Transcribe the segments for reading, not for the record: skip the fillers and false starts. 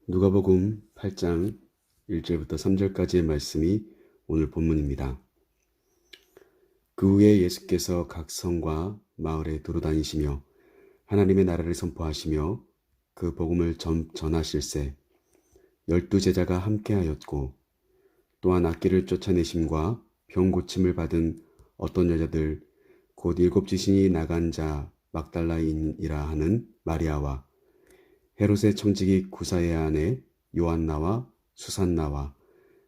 누가복음 8장 1절부터 3절까지의 말씀이 오늘 본문입니다. 그 후에 예수께서 각 성과 마을에 두루 다니시며 하나님의 나라를 선포하시며 그 복음을 전하실세 12제자가 함께하였고, 또한 악기를 쫓아내심과 병 고침을 받은 어떤 여자들 곧 7 지신이 나간 자 막달라인이라 하는 마리아와 헤롯의 청지기 구사의 아내 요한나와 수산나와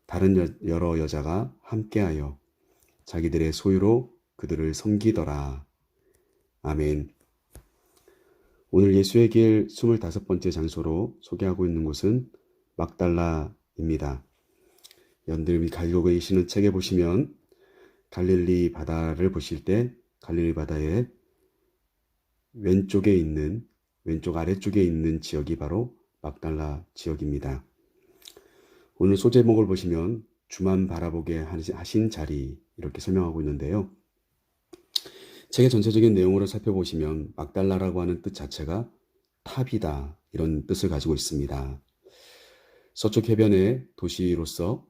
다른 여러 여자가 함께하여 자기들의 소유로 그들을 섬기더라. 아멘. 오늘 예수의 길 25번째 장소로 소개하고 있는 곳은 막달라입니다. 여러분들이 가지고 계시는 책에 보시면 갈릴리 바다를 보실 때 갈릴리 바다의 왼쪽 아래쪽에 있는 지역이 바로 막달라 지역입니다. 오늘 소제목을 보시면 주만 바라보게 하신 자리, 이렇게 설명하고 있는데요. 책의 전체적인 내용으로 살펴보시면 막달라라고 하는 뜻 자체가 탑이다, 이런 뜻을 가지고 있습니다. 서쪽 해변의 도시로서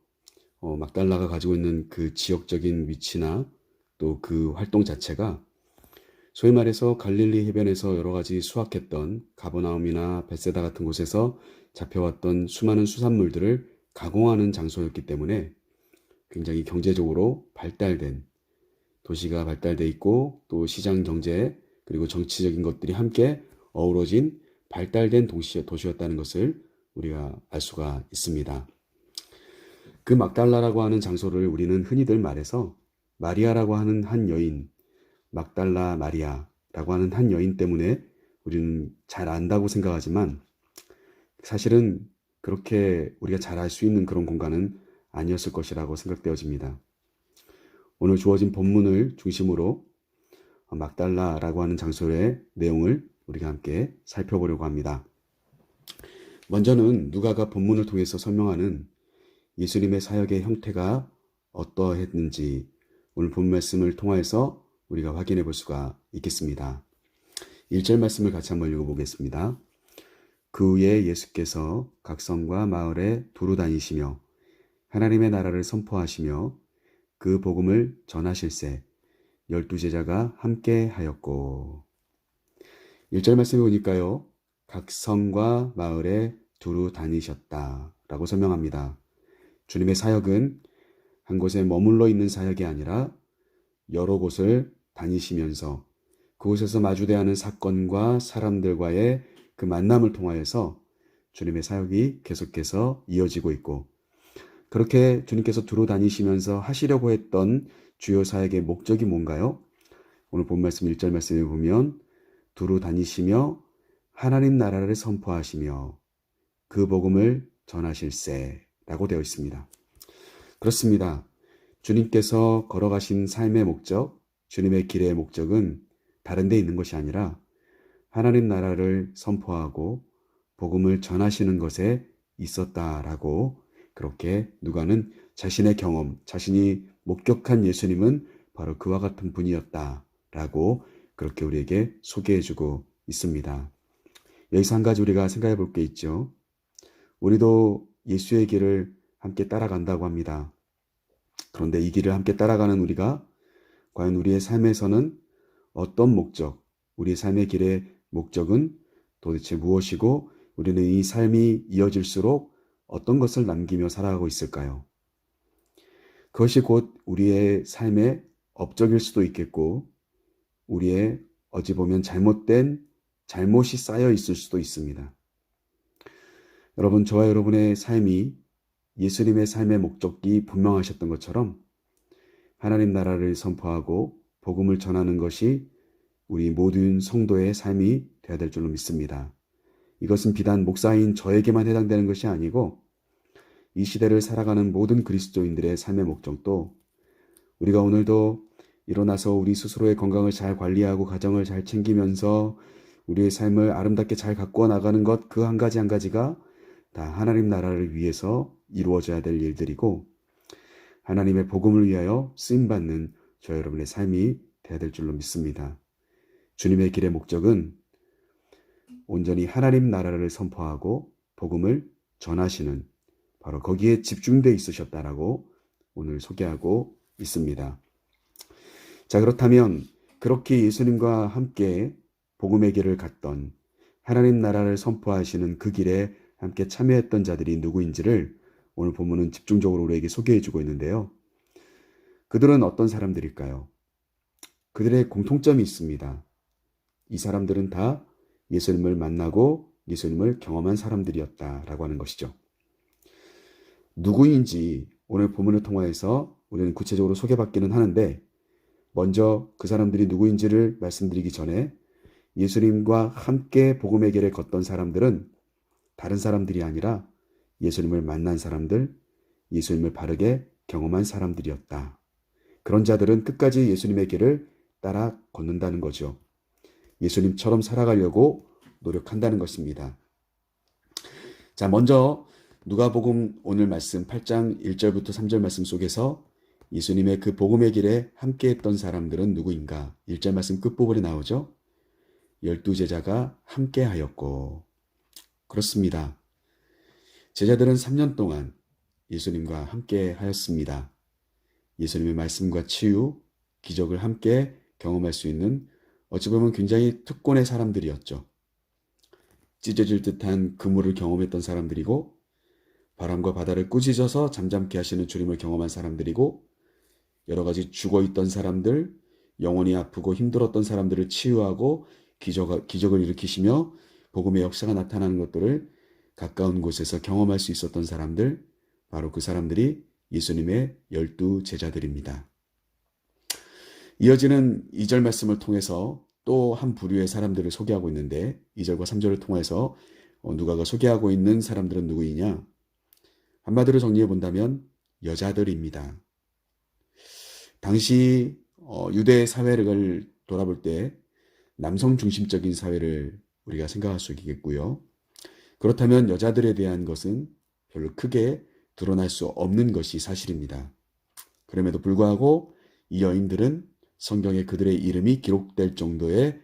막달라가 가지고 있는 그 지역적인 위치나 또 그 활동 자체가 소위 말해서 갈릴리 해변에서 여러 가지 수확했던 가버나움이나 벳세다 같은 곳에서 잡혀왔던 수많은 수산물들을 가공하는 장소였기 때문에 굉장히 경제적으로 발달된, 도시가 발달돼 있고 또 시장 경제 그리고 정치적인 것들이 함께 어우러진 발달된 도시였다는 것을 우리가 알 수가 있습니다. 그 막달라라고 하는 장소를 우리는 흔히들 말해서 마리아라고 하는 한 여인, 막달라 마리아라고 하는 한 여인 때문에 우리는 잘 안다고 생각하지만, 사실은 그렇게 우리가 잘 알 수 있는 그런 공간은 아니었을 것이라고 생각되어집니다. 오늘 주어진 본문을 중심으로 막달라라고 하는 장소의 내용을 우리가 함께 살펴보려고 합니다. 먼저는 누가가 본문을 통해서 설명하는 예수님의 사역의 형태가 어떠했는지 오늘 본 말씀을 통해서 우리가 확인해 볼 수가 있겠습니다. 1절 말씀을 같이 한번 읽어보겠습니다. 그 후에 예수께서 각 성과 마을에 두루 다니시며 하나님의 나라를 선포하시며 그 복음을 전하실세 12제자가 함께 하였고. 1절 말씀에 보니까요, 각 성과 마을에 두루 다니셨다 라고 설명합니다. 주님의 사역은 한 곳에 머물러 있는 사역이 아니라 여러 곳을 다니시면서 그곳에서 마주대하는 사건과 사람들과의 그 만남을 통하여서 주님의 사역이 계속해서 이어지고 있고, 그렇게 주님께서 두루 다니시면서 하시려고 했던 주요 사역의 목적이 뭔가요? 오늘 본 말씀 1절 말씀에 보면 두루 다니시며 하나님 나라를 선포하시며 그 복음을 전하실세 라고 되어 있습니다. 그렇습니다. 주님께서 걸어가신 삶의 목적, 주님의 길의 목적은 다른 데 있는 것이 아니라 하나님 나라를 선포하고 복음을 전하시는 것에 있었다라고, 그렇게 누가는 자신의 경험, 자신이 목격한 예수님은 바로 그와 같은 분이었다라고 그렇게 우리에게 소개해주고 있습니다. 여기서 한 가지 우리가 생각해 볼 게 있죠. 우리도 예수의 길을 함께 따라간다고 합니다. 그런데 이 길을 함께 따라가는 우리가 과연 우리의 삶에서는 어떤 목적, 우리의 삶의 길의 목적은 도대체 무엇이고, 우리는 이 삶이 이어질수록 어떤 것을 남기며 살아가고 있을까요? 그것이 곧 우리의 삶의 업적일 수도 있겠고, 우리의 어찌 보면 잘못이 쌓여 있을 수도 있습니다. 여러분, 저와 여러분의 삶이 예수님의 삶의 목적이 분명하셨던 것처럼 하나님 나라를 선포하고 복음을 전하는 것이 우리 모든 성도의 삶이 되어야 될 줄로 믿습니다. 이것은 비단 목사인 저에게만 해당되는 것이 아니고 이 시대를 살아가는 모든 그리스도인들의 삶의 목적도, 우리가 오늘도 일어나서 우리 스스로의 건강을 잘 관리하고 가정을 잘 챙기면서 우리의 삶을 아름답게 잘 가꾸어 나가는 것, 그 한 가지 한 가지가 다 하나님 나라를 위해서 이루어져야 될 일들이고, 하나님의 복음을 위하여 쓰임받는 저 여러분의 삶이 되어야 될 줄로 믿습니다. 주님의 길의 목적은 온전히 하나님 나라를 선포하고 복음을 전하시는 바로 거기에 집중되어 있으셨다라고 오늘 소개하고 있습니다. 자, 그렇다면 그렇게 예수님과 함께 복음의 길을 갔던 하나님 나라를 선포하시는 그 길에 함께 참여했던 자들이 누구인지를 오늘 본문은 집중적으로 우리에게 소개해주고 있는데요. 그들은 어떤 사람들일까요? 그들의 공통점이 있습니다. 이 사람들은 다 예수님을 만나고 예수님을 경험한 사람들이었다라고 하는 것이죠. 누구인지 오늘 본문을 통해서 우리는 구체적으로 소개받기는 하는데, 먼저 그 사람들이 누구인지를 말씀드리기 전에 예수님과 함께 복음의 길을 걷던 사람들은 다른 사람들이 아니라 예수님을 만난 사람들, 예수님을 바르게 경험한 사람들이었다. 그런 자들은 끝까지 예수님의 길을 따라 걷는다는 거죠. 예수님처럼 살아가려고 노력한다는 것입니다. 자, 먼저 누가복음 오늘 말씀 8장 1절부터 3절 말씀 속에서 예수님의 그 복음의 길에 함께했던 사람들은 누구인가? 1절 말씀 끝부분에 나오죠. 12제자가 함께하였고. 그렇습니다. 제자들은 3년 동안 예수님과 함께하였습니다. 예수님의 말씀과 치유, 기적을 함께 경험할 수 있는 어찌 보면 굉장히 특권의 사람들이었죠. 찢어질 듯한 그물을 경험했던 사람들이고, 바람과 바다를 꾸짖어서 잠잠케 하시는 주님을 경험한 사람들이고, 여러 가지 죽어있던 사람들, 영혼이 아프고 힘들었던 사람들을 치유하고 기적을 일으키시며 복음의 역사가 나타나는 것들을 가까운 곳에서 경험할 수 있었던 사람들, 바로 그 사람들이 예수님의 12제자들입니다. 이어지는 2절 말씀을 통해서 또 한 부류의 사람들을 소개하고 있는데, 2절과 3절을 통해서 누가가 소개하고 있는 사람들은 누구이냐? 한마디로 정리해 본다면 여자들입니다. 당시 유대 사회를 돌아볼 때 남성 중심적인 사회를 우리가 생각할 수 있겠고요. 그렇다면 여자들에 대한 것은 별로 크게 드러날 수 없는 것이 사실입니다. 그럼에도 불구하고 이 여인들은 성경에 그들의 이름이 기록될 정도의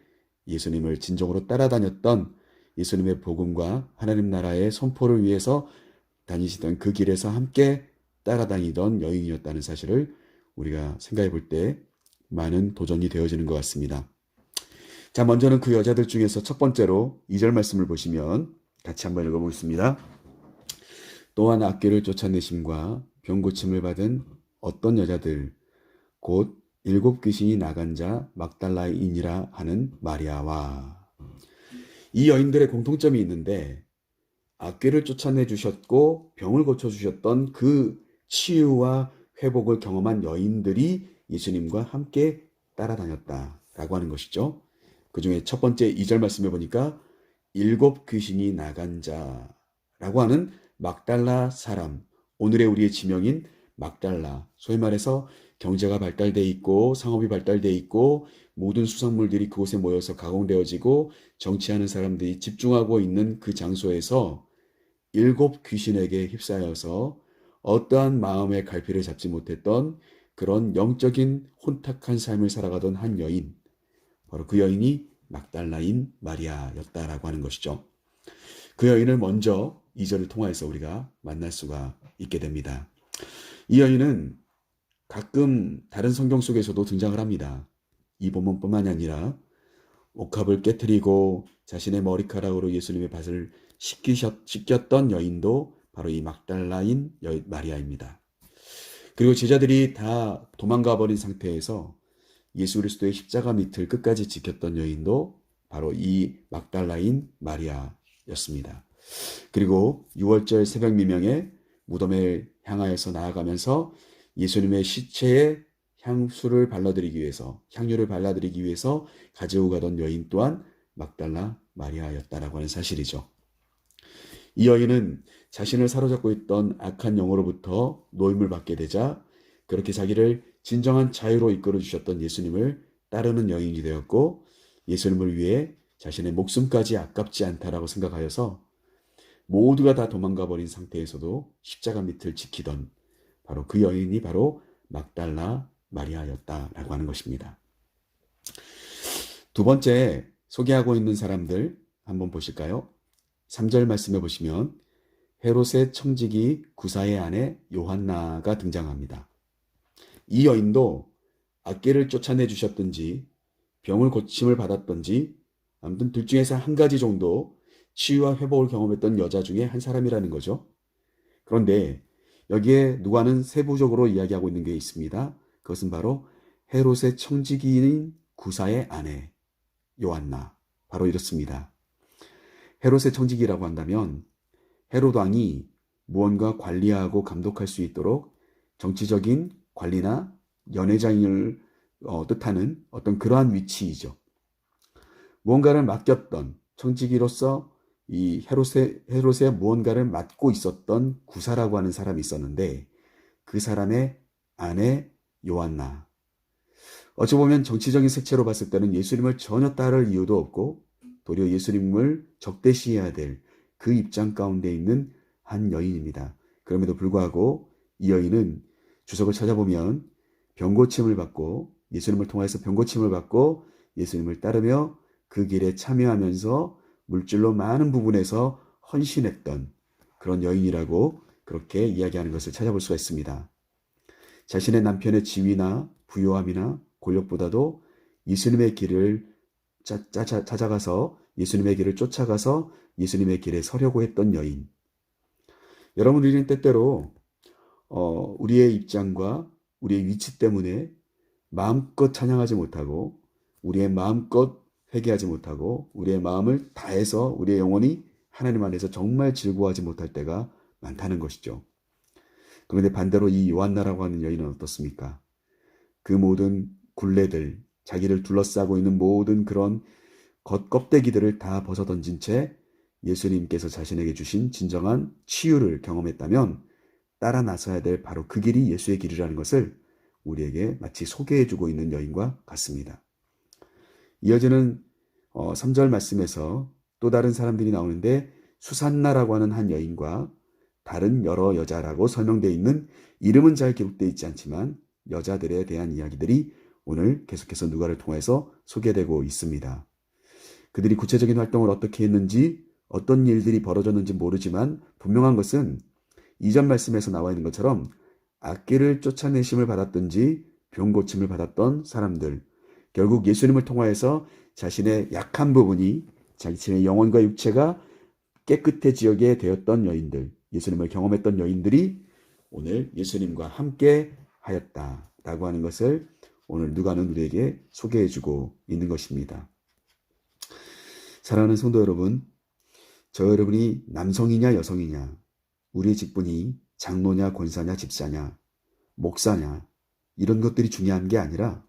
예수님을 진정으로 따라다녔던, 예수님의 복음과 하나님 나라의 선포를 위해서 다니시던 그 길에서 함께 따라다니던 여인이었다는 사실을 우리가 생각해 볼 때 많은 도전이 되어지는 것 같습니다. 자, 먼저는 그 여자들 중에서 첫 번째로 2절 말씀을 보시면 같이 한번 읽어보겠습니다. 또한 악귀를 쫓아내심과 병고침을 받은 어떤 여자들, 곧 7 귀신이 나간 자 막달라인이라 하는 마리아와. 이 여인들의 공통점이 있는데, 악귀를 쫓아내 주셨고 병을 고쳐 주셨던 그 치유와 회복을 경험한 여인들이 예수님과 함께 따라다녔다라고 하는 것이죠. 그 중에 첫 번째 2절 말씀해 보니까 7 귀신이 나간 자라고 하는 막달라 사람, 오늘의 우리의 지명인 막달라, 소위 말해서 경제가 발달돼 있고 상업이 발달돼 있고 모든 수산물들이 그곳에 모여서 가공되어지고 정치하는 사람들이 집중하고 있는 그 장소에서 7 귀신에게 휩싸여서 어떠한 마음의 갈피를 잡지 못했던 그런 영적인 혼탁한 삶을 살아가던 한 여인, 바로 그 여인이 막달라인 마리아였다라고 하는 것이죠. 그 여인을 먼저 2절을 통해서 우리가 만날 수가 있게 됩니다. 이 여인은 가끔 다른 성경 속에서도 등장을 합니다. 이 본문뿐만이 아니라 옥합을 깨트리고 자신의 머리카락으로 예수님의 발을 씻겼던 여인도 바로 이 막달라인 마리아입니다. 그리고 제자들이 다 도망가 버린 상태에서 예수 그리스도의 십자가 밑을 끝까지 지켰던 여인도 바로 이 막달라인 마리아였습니다. 그리고 6월절 새벽 미명에 무덤에 향하여서 나아가면서 예수님의 시체에 향유를 발라드리기 위해서 가지고 가던 여인 또한 막달라 마리아였다라고 하는 사실이죠. 이 여인은 자신을 사로잡고 있던 악한 영으로부터 노임을 받게 되자 그렇게 자기를 진정한 자유로 이끌어 주셨던 예수님을 따르는 여인이 되었고, 예수님을 위해 자신의 목숨까지 아깝지 않다라고 생각하여서 모두가 다 도망가 버린 상태에서도 십자가 밑을 지키던 바로 그 여인이 바로 막달라 마리아였다라고 하는 것입니다. 두 번째 소개하고 있는 사람들 한번 보실까요? 3절 말씀해 보시면 헤롯의 청지기 구사의 아내 요한나가 등장합니다. 이 여인도 악귀를 쫓아내 주셨든지 병을 고침을 받았든지 아무튼 둘 중에서 한 가지 정도 치유와 회복을 경험했던 여자 중에 한 사람이라는 거죠. 그런데 여기에 누가는 세부적으로 이야기하고 있는 게 있습니다. 그것은 바로 헤롯의 청지기인 구사의 아내 요한나, 바로 이렇습니다. 헤롯의 청지기라고 한다면 헤롯 왕이 무언가 관리하고 감독할 수 있도록 정치적인 관리나 연회장을 뜻하는 어떤 그러한 위치이죠. 무언가를 맡겼던 청지기로서 이 헤롯의 무언가를 맡고 있었던 구사라고 하는 사람이 있었는데 그 사람의 아내 요한나. 어찌 보면 정치적인 색채로 봤을 때는 예수님을 전혀 따를 이유도 없고 도리어 예수님을 적대시해야 될 그 입장 가운데 있는 한 여인입니다. 그럼에도 불구하고 이 여인은 주석을 찾아보면 병고침을 받고 예수님을 통해서 병고침을 받고 예수님을 따르며 그 길에 참여하면서 물질로 많은 부분에서 헌신했던 그런 여인이라고 그렇게 이야기하는 것을 찾아볼 수가 있습니다. 자신의 남편의 지위나 부요함이나 권력보다도 예수님의 길을 찾아가서 예수님의 길을 쫓아가서 예수님의 길에 서려고 했던 여인. 여러분, 우리는 때때로 우리의 입장과 우리의 위치 때문에 마음껏 찬양하지 못하고 우리의 마음껏 회개하지 못하고 우리의 마음을 다해서 우리의 영혼이 하나님 안에서 정말 즐거워하지 못할 때가 많다는 것이죠. 그런데 반대로 이 요한나라고 하는 여인은 어떻습니까? 그 모든 굴레들, 자기를 둘러싸고 있는 모든 그런 겉껍데기들을 다 벗어던진 채 예수님께서 자신에게 주신 진정한 치유를 경험했다면 따라 나서야 될 바로 그 길이 예수의 길이라는 것을 우리에게 마치 소개해주고 있는 여인과 같습니다. 이어지는 3절 말씀에서 또 다른 사람들이 나오는데 수산나라고 하는 한 여인과 다른 여러 여자라고 설명되어 있는 이름은 잘 기록되어 있지 않지만 여자들에 대한 이야기들이 오늘 계속해서 누가를 통해서 소개되고 있습니다. 그들이 구체적인 활동을 어떻게 했는지 어떤 일들이 벌어졌는지 모르지만 분명한 것은 이전 말씀에서 나와 있는 것처럼 악귀를 쫓아내심을 받았든지 병고침을 받았던 사람들, 결국 예수님을 통하여서 자신의 약한 부분이 자신의 영혼과 육체가 깨끗해지게 되었던 여인들, 예수님을 경험했던 여인들이 오늘 예수님과 함께 하였다라고 하는 것을 오늘 누가는 우리에게 소개해주고 있는 것입니다. 사랑하는 성도 여러분, 저 여러분이 남성이냐 여성이냐, 우리의 직분이 장로냐 권사냐 집사냐 목사냐 이런 것들이 중요한 게 아니라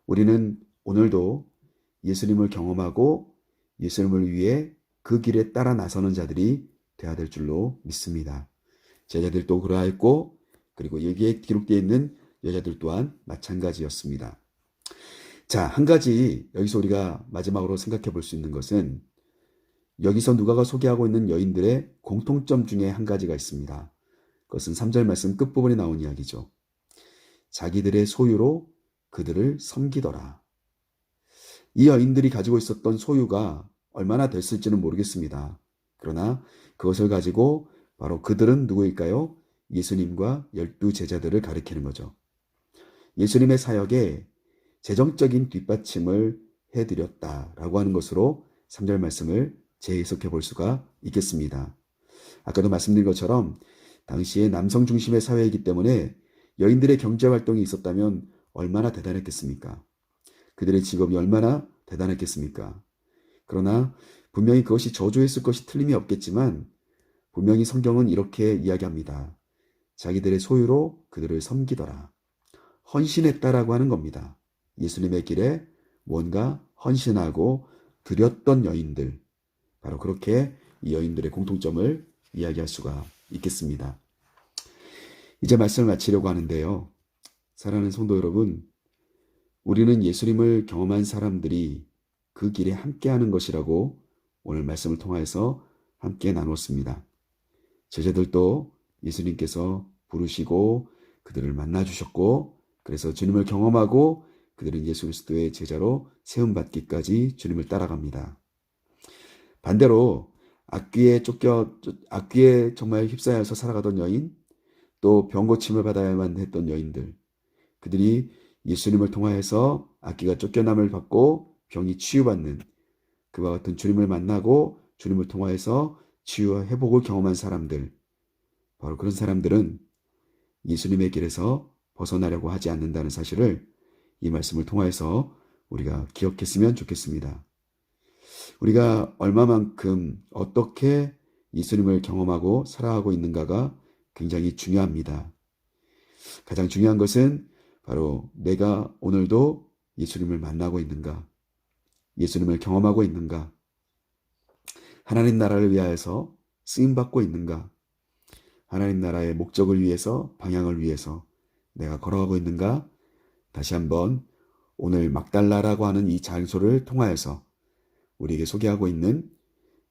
우리는 오늘도 예수님을 경험하고 예수님을 위해 그 길에 따라 나서는 자들이 되어야 될 줄로 믿습니다. 제자들도 그러하였고 그리고 여기에 기록되어 있는 여자들 또한 마찬가지였습니다. 자, 한 가지 여기서 우리가 마지막으로 생각해 볼 수 있는 것은 여기서 누가가 소개하고 있는 여인들의 공통점 중에 한 가지가 있습니다. 그것은 3절 말씀 끝부분에 나온 이야기죠. 자기들의 소유로 그들을 섬기더라. 이 여인들이 가지고 있었던 소유가 얼마나 됐을지는 모르겠습니다. 그러나 그것을 가지고 바로 그들은 누구일까요? 예수님과 12 제자들을 가리키는 거죠. 예수님의 사역에 재정적인 뒷받침을 해드렸다라고 하는 것으로 3절 말씀을 재해석해 볼 수가 있겠습니다. 아까도 말씀드린 것처럼 당시에 남성 중심의 사회이기 때문에 여인들의 경제활동이 있었다면 얼마나 대단했겠습니까? 그들의 직업이 얼마나 대단했겠습니까? 그러나 분명히 그것이 저주했을 것이 틀림이 없겠지만 분명히 성경은 이렇게 이야기합니다. 자기들의 소유로 그들을 섬기더라. 헌신했다라고 하는 겁니다. 예수님의 길에 뭔가 헌신하고 드렸던 여인들, 바로 그렇게 이 여인들의 공통점을 이야기할 수가 있겠습니다. 이제 말씀을 마치려고 하는데요. 사랑하는 성도 여러분, 우리는 예수님을 경험한 사람들이 그 길에 함께하는 것이라고 오늘 말씀을 통해서 함께 나눴습니다. 제자들도 예수님께서 부르시고 그들을 만나주셨고 그래서 주님을 경험하고 그들은 예수 그리스도의 제자로 세움받기까지 주님을 따라갑니다. 반대로 악귀에 정말 휩싸여서 살아가던 여인, 또 병고침을 받아야만 했던 여인들, 그들이 예수님을 통하여서 악귀가 쫓겨남을 받고 병이 치유받는 그와 같은 주님을 만나고 주님을 통하여서 치유와 회복을 경험한 사람들, 바로 그런 사람들은 예수님의 길에서 벗어나려고 하지 않는다는 사실을 이 말씀을 통하여서 우리가 기억했으면 좋겠습니다. 우리가 얼마만큼 어떻게 예수님을 경험하고 살아가고 있는가가 굉장히 중요합니다. 가장 중요한 것은 바로 내가 오늘도 예수님을 만나고 있는가, 예수님을 경험하고 있는가, 하나님 나라를 위하여서 쓰임받고 있는가, 하나님 나라의 목적을 위해서, 방향을 위해서 내가 걸어가고 있는가. 다시 한번 오늘 막달라라고 하는 이 장소를 통하여서 우리에게 소개하고 있는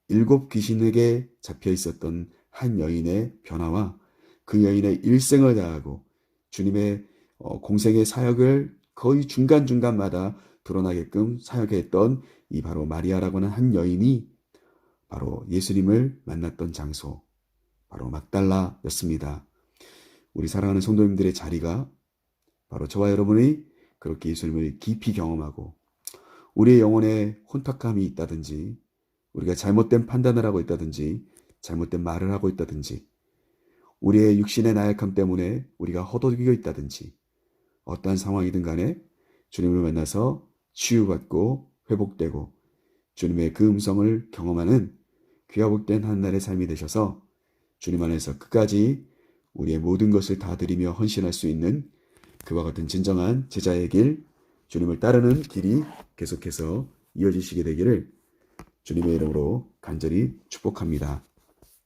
7 귀신에게 잡혀 있었던 한 여인의 변화와 그 여인의 일생을 다하고 주님의 공생의 사역을 거의 중간중간마다 드러나게끔 사역했던 이 바로 마리아라고 하는 한 여인이 바로 예수님을 만났던 장소, 바로 막달라였습니다. 우리 사랑하는 성도님들의 자리가 바로 저와 여러분이 그렇게 예수님을 깊이 경험하고 우리의 영혼에 혼탁함이 있다든지, 우리가 잘못된 판단을 하고 있다든지, 잘못된 말을 하고 있다든지, 우리의 육신의 나약함 때문에 우리가 허덕이고 있다든지, 어떠한 상황이든 간에 주님을 만나서 치유받고 회복되고 주님의 그 음성을 경험하는 귀하고 복된 한날의 삶이 되셔서 주님 안에서 끝까지 우리의 모든 것을 다 드리며 헌신할 수 있는 그와 같은 진정한 제자의 길, 주님을 따르는 길이 계속해서 이어지시게 되기를 주님의 이름으로 간절히 축복합니다.